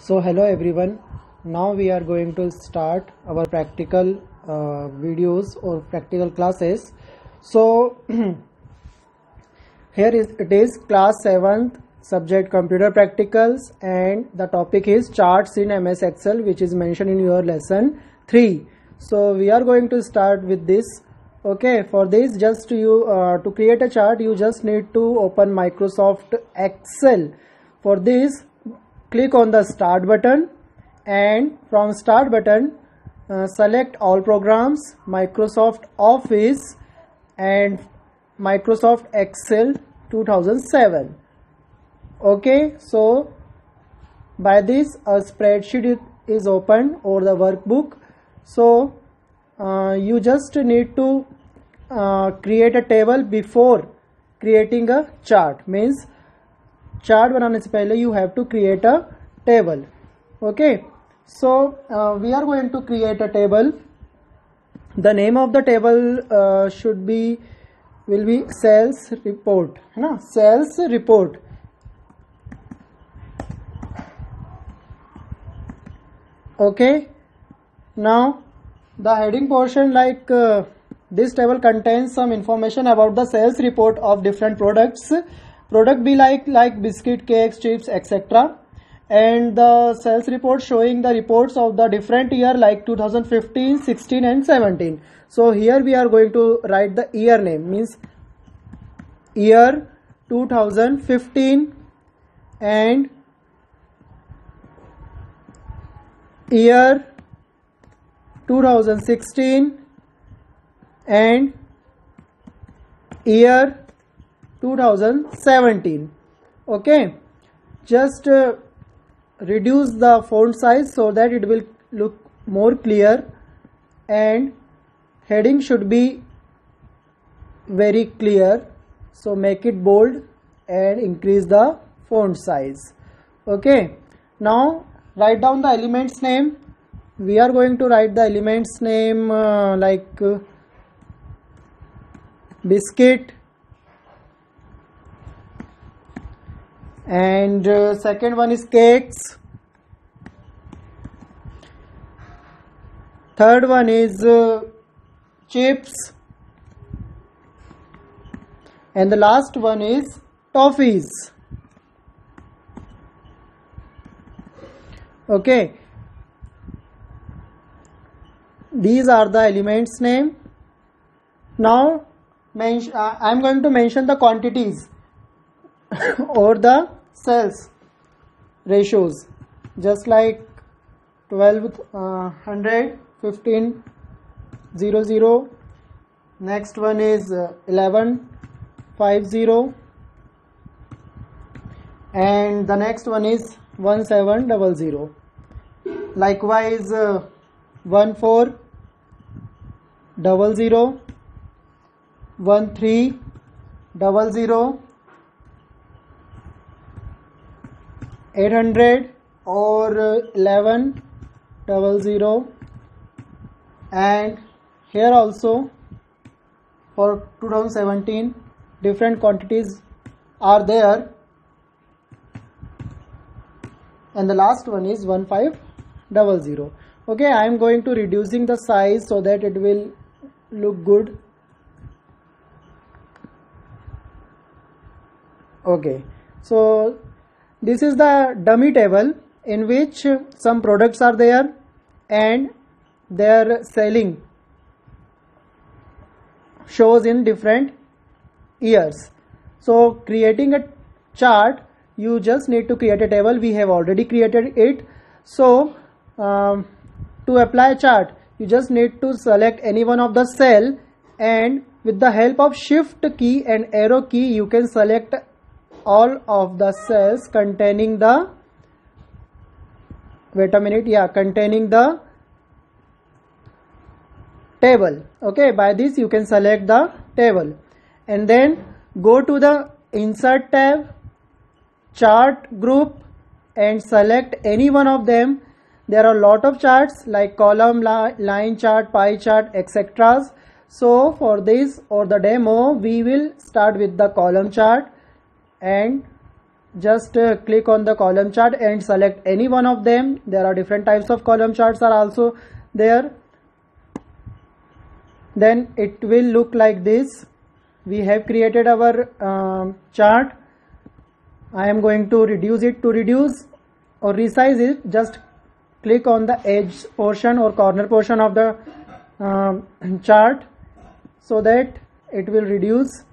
So hello everyone, now we are going to start our practical videos or practical classes. So it is class 7th subject computer practicals, and the topic is charts in MS Excel, which is mentioned in your lesson 3. So we are going to start with this. Okay, for this just to create a chart you just need to open Microsoft Excel. For this, click on the start button, and from start button select all programs, Microsoft Office and Microsoft Excel 2007. Okay, so by this a spreadsheet is open or the workbook. So you just need to create a table before creating a chart. Means chart बनाने से पहले you have to create a table. Okay, so we are going to create a table. The name of the table will be sales report, है ना, sales report. Okay, now the heading portion, like this table contains some information about the sales report of different products. Product be like biscuit, cakes, chips, etc. And the sales report showing the reports of the different year like 2015, 16 and 17. So here we are going to write the year name, means year 2015 and year 2016 and year 2017. Okay, just reduce the font size so that it will look more clear, and heading should be very clear, so make it bold and increase the font size. Okay, now write down the elements name. We are going to write the elements name like biscuit, and second one is cakes, third one is chips, and the last one is toffees. Okay, these are the elements name. Now I am going to mention the quantities or the sales ratios, just like 12 100, 15 00, next one is 11 50, and the next one is 1700. Likewise 1400, 1300, 800 or 1100, and here also for 2017 different quantities are there, and the last one is 1500. Okay, I am going to reducing the size so that it will look good. Okay, so this is the dummy table in which some products are there and their selling shows in different years. So creating a chart, you just need to create a table. We have already created it. So to apply a chart, you just need to select any one of the cell, and with the help of shift key and arrow key you can select all of the cells containing the containing the table. Okay, by this you can select the table, and then go to the insert tab, chart group, and select any one of them. There are a lot of charts like column, line chart, pie chart, etc. So for this or the demo we will start with the column chart, and just click on the column chart and select any one of them. There are different types of column charts are also there. Then it will look like this. We have created our chart. I am going to reduce it. To reduce or resize it, just click on the edge portion or corner portion of the chart so that it will reduce.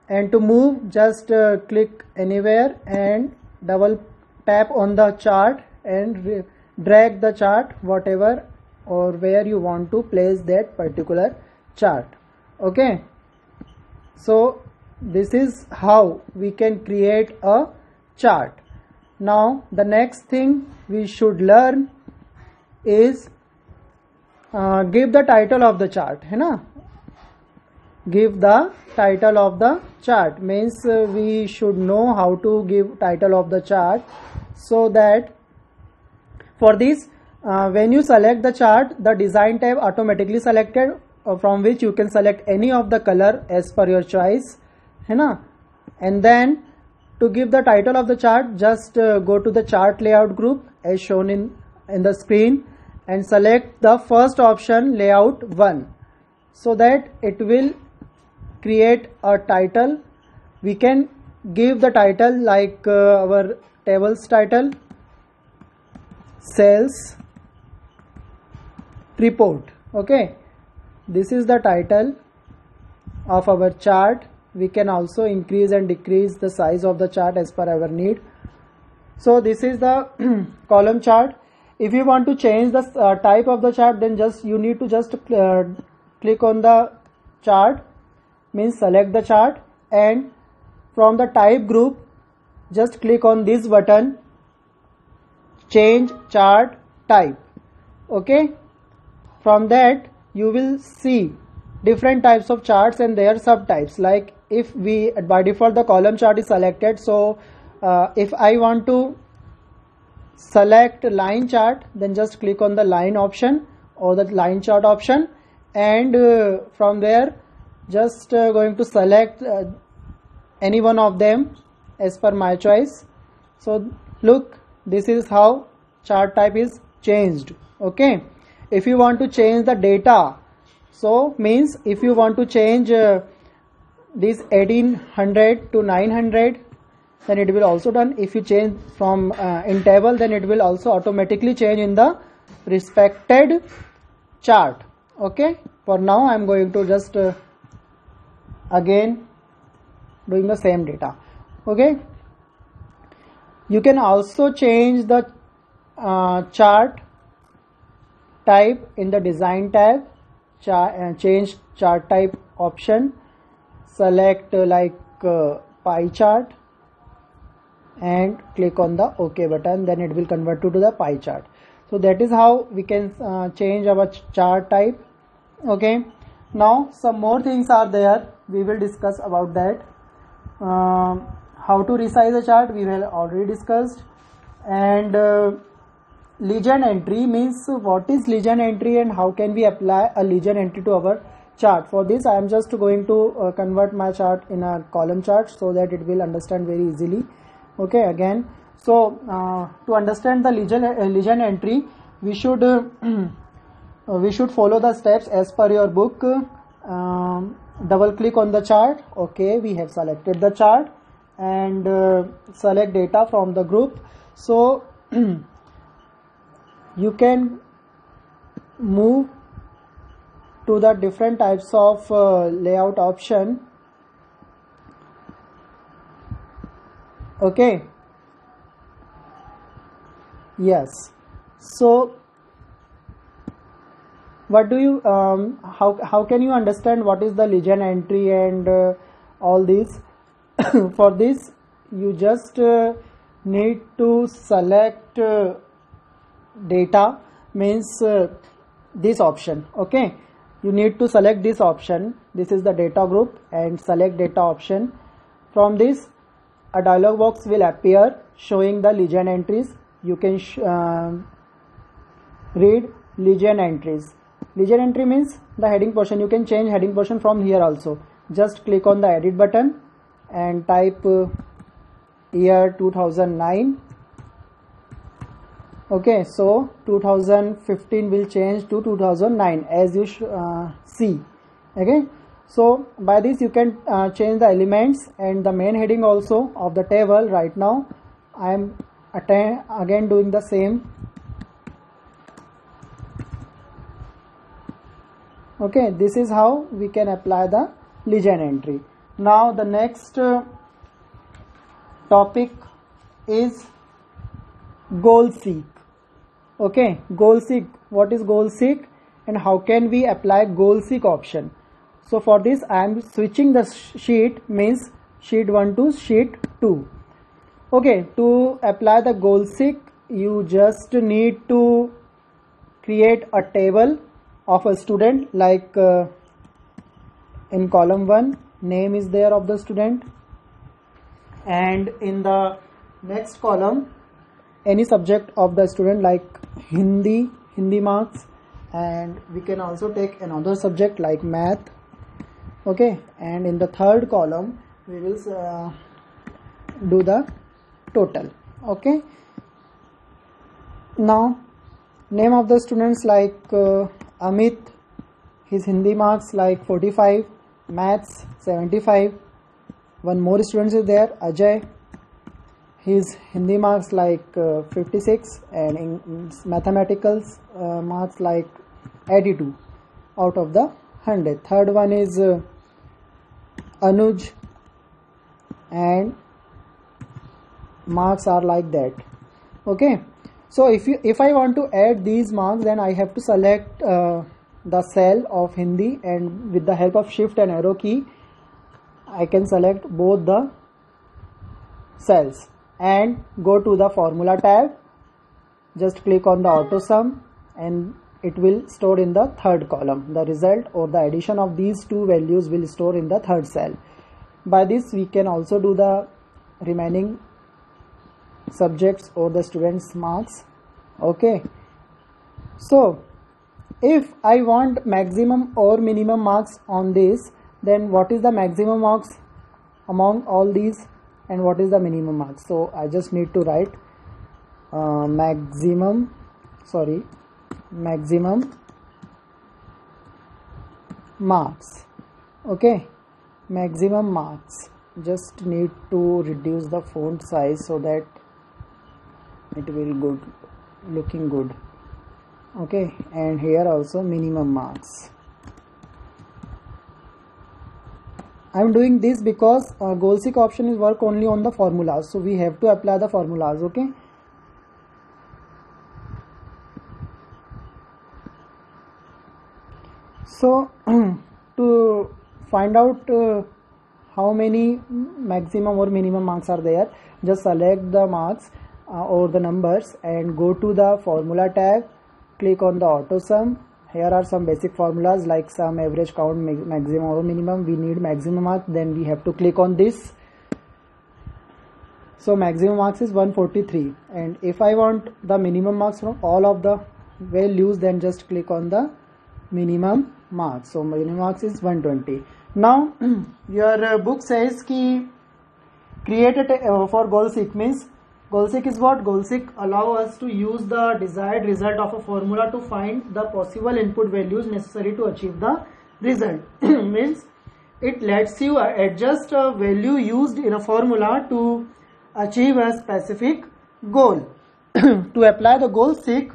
And to move, just click anywhere and double tap on the chart and drag the chart whatever or where you want to place that particular chart. Okay, so this is how we can create a chart. Now the next thing we should learn is give the title of the chart, है ना? Give the title of the chart means we should know how to give title of the chart, so that for this when you select the chart, the design tab automatically selected, from which you can select any of the color as per your choice, है ना? And then to give the title of the chart, just go to the chart layout group as shown in the screen and select the first option, layout 1, so that it will create a title. We can give the title like our table's title, sales report. Okay, this is the title of our chart. We can also increase and decrease the size of the chart as per our need. So this is the column chart. If you want to change the type of the chart, then you need to just click on the chart, means select the chart, and from the type group just click on this button, change chart type. Okay, from that you will see different types of charts and their subtypes. Like if we, by default the column chart is selected, so if I want to select line chart, then just click on the line option or the line chart option, and from there just going to select any one of them as per my choice. So look, this is how chart type is changed. Okay, if you want to change the data, so means if you want to change this 1800 to 900, then it will also done. If you change from in table, then it will also automatically change in the respected chart. Okay, for now I am going to just again doing the same data. Okay, you can also change the chart type in the design tab, change chart type option, select like pie chart and click on the OK button, then it will convert to the pie chart. So that is how we can change our chart type. Okay, now some more things are there, we will discuss about that. How to resize a chart we have already discussed, and legend entry means what is legend entry and how can we apply a legend entry to our chart. For this I am just going to convert my chart in a column chart so that it will understand very easily. Okay, again, so to understand the legend entry, we should follow the steps as per your book. Double click on the chart. Okay, we have selected the chart, and select data from the group. So you can move to the different types of layout option. Okay, yes, so what do you how can you understand what is the legend entry and all these? For this you just need to select data, means this option. Okay, you need to select this option. This is the data group, and select data option. From this a dialog box will appear showing the legend entries. You can read legend entries. Legend entry means the heading portion. You can change heading portion from here also. Just click on the edit button and type year 2009. Okay, so 2015 will change to 2009 as you see. Okay, so by this you can change the elements and the main heading also of the table. Right now I am again doing the same. Okay, this is how we can apply the legend entry. Now the next topic is goal seek. Okay, goal seek. What is goal seek and how can we apply goal seek option? So for this I am switching the sheet, means sheet 1 to sheet 2. Okay, to apply the goal seek you just need to create a table of a student, like in column 1 name is there of the student, and in the next column any subject of the student, like Hindi marks, and we can also take another subject like math. Okay, and in the third column we will do the total. Okay, now name of the students, like Amit, his Hindi marks like 45, maths 75. One more student is there, Ajay, his Hindi marks like 56, and in mathematicals marks like 82 out of the 100. Third one is Anuj, and marks are like that. Okay, so if I want to add these marks, then I have to select the cell of Hindi, and with the help of shift and arrow key I can select both the cells and go to the formula tab. Just click on the auto sum and it will store in the third column. The result or the addition of these two values will store in the third cell. By this we can also do the remaining subjects or the students marks. Okay, so if I want maximum or minimum marks on this, then what is the maximum marks among all these and what is the minimum marks? So I just need to write maximum marks. Okay, maximum marks. Just need to reduce the font size so that it will looking good. Okay, and here also minimum marks. I am doing this because goal seek option is work only on the formulas, so we have to apply the formulas. Okay, so to find out how many maximum or minimum marks are there, just select the marks or the numbers and go to the formula tab, click on the auto sum. Here are some basic formulas like sum, average, count, maximum or minimum. We need maximum marks, then we have to click on this. So maximum marks is 143, and if I want the minimum marks from all of the values, then just click on the minimum marks. So minimum marks is 120. Now your book says ki create a for goal seek, means goal seek is what? Goal seek allow us to use the desired result of a formula to find the possible input values necessary to achieve the result. Means it lets you adjust a value used in a formula to achieve a specific goal. To apply the goal seek,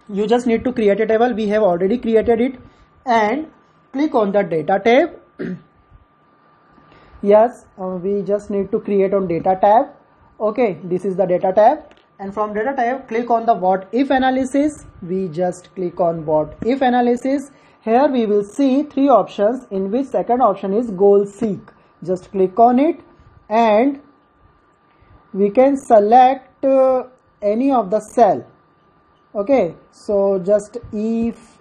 you just need to create a table. We have already created it, and click on the data tab. Yes, we just need to create on data tab. Okay, this is the data tab, and from data tab click on the what if analysis. We just click on what if analysis. Here we will see three options, in which second option is goal seek. Just click on it and we can select any of the cell. Okay, so just if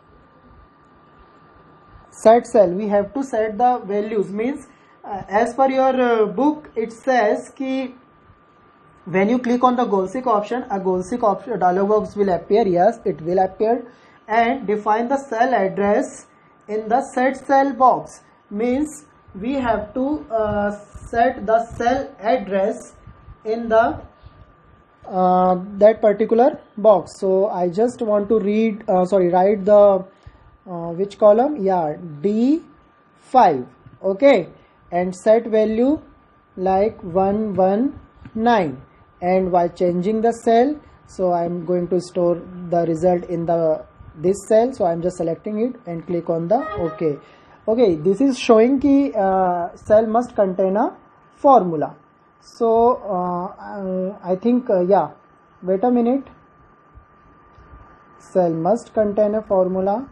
set cell, we have to set the values, means as per your book it says ki when you click on the goal seek option, a goal seek option dialog box will appear. Yes, it will appear. And define the cell address in the set cell box, means we have to set the cell address in the that particular box. So I just want to write the which column, yeah, D5, okay, and set value like 119, and while changing the cell, so I'm going to store the result in this cell, so I'm just selecting it and click on the okay. This is showing ki cell must contain a formula. So I think yeah, wait a minute, cell must contain a formula.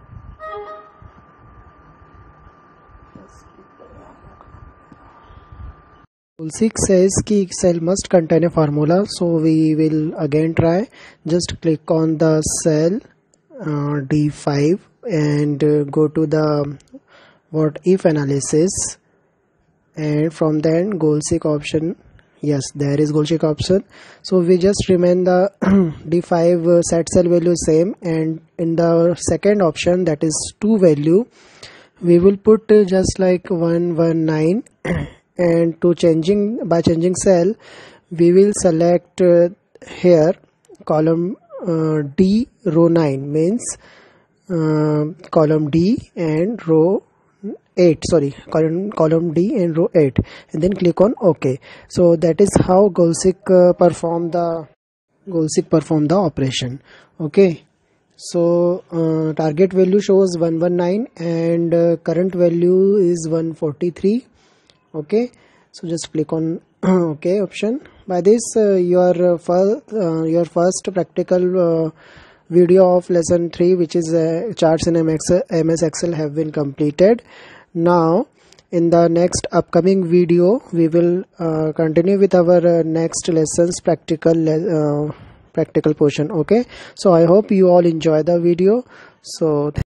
Goalseek says ki cell must contain a formula, so we will again try. Just click on the cell D5 and go to the what if analysis, and from then Goalseek option. Yes, there is Goalseek option. So we just remain the D5 set cell value same, and in the second option, that is 2 value, we will put just like 119, and to by changing cell, we will select here column D row 9, means column D and row 8, sorry, column D and row 8, and then click on OK. So that is how Goalseek perform the operation. Okay, so target value shows 119 and current value is 143. Okay, so just click on OK option. By this your first practical video of lesson 3, which is charts in MS Excel, have been completed. Now in the next upcoming video we will continue with our next lessons practical portion. Okay, so I hope you all enjoy the video. So